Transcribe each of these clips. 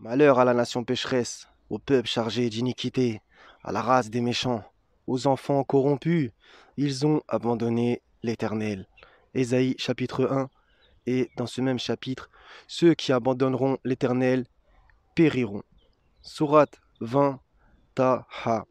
Malheur à la nation pécheresse, au peuple chargé d'iniquité, à la race des méchants, aux enfants corrompus. Ils ont abandonné l'Éternel. Ésaïe chapitre 1. Et dans ce même chapitre, ceux qui abandonneront l'Éternel périront. Sourate 20 Taha.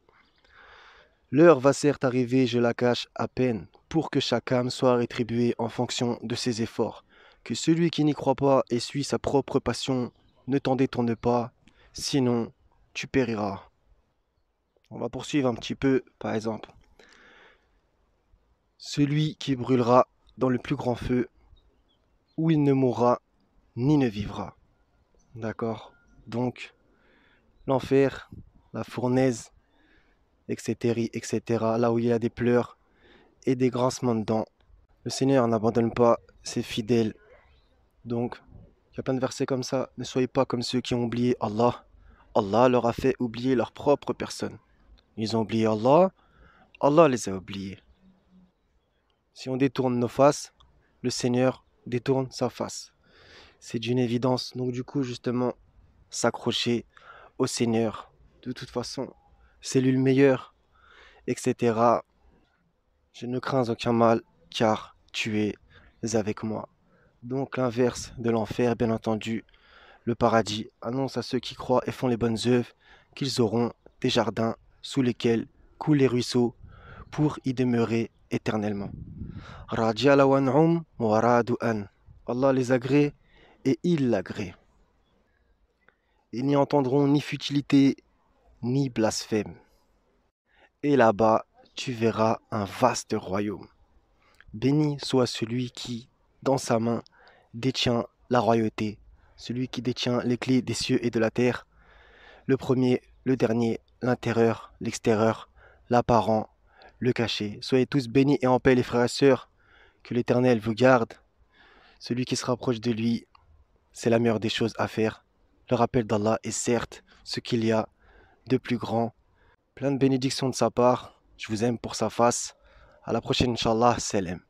L'heure va certes arriver, je la cache à peine, pour que chaque âme soit rétribuée en fonction de ses efforts. Que celui qui n'y croit pas et suit sa propre passion ne t'en détourne pas, sinon tu périras. On va poursuivre un petit peu, par exemple. Celui qui brûlera dans le plus grand feu, où il ne mourra ni ne vivra. D'accord? Donc, l'enfer, la fournaise, etc., etc., là où il y a des pleurs et des grincements de dents. Le Seigneur n'abandonne pas ses fidèles. Donc, il y a plein de versets comme ça. Ne soyez pas comme ceux qui ont oublié Allah. Allah leur a fait oublier leur propre personne. Ils ont oublié Allah, Allah les a oubliés. Si on détourne nos faces, le Seigneur détourne sa face. C'est d'une évidence. Donc du coup, justement, s'accrocher au Seigneur. De toute façon, c'est lui le meilleur, etc. Je ne crains aucun mal, car tu es avec moi. Donc l'inverse de l'enfer, bien entendu, le paradis annonce à ceux qui croient et font les bonnes œuvres qu'ils auront des jardins sous lesquels coulent les ruisseaux pour y demeurer éternellement. Radiya wan'um wa radu an. Allah les agrée et il l'agrée. Ils n'y entendront ni futilité ni blasphème. Et là-bas, tu verras un vaste royaume. Béni soit celui qui, dans sa main, détient la royauté, celui qui détient les clés des cieux et de la terre, le premier, le dernier, l'intérieur, l'extérieur, l'apparent, le caché. Soyez tous bénis et en paix, les frères et sœurs, que l'Éternel vous garde. Celui qui se rapproche de lui, c'est la meilleure des choses à faire. Le rappel d'Allah est certes ce qu'il y a de plus grand. Plein de bénédictions de sa part. Je vous aime pour sa face. À la prochaine, Inch'Allah. Salam.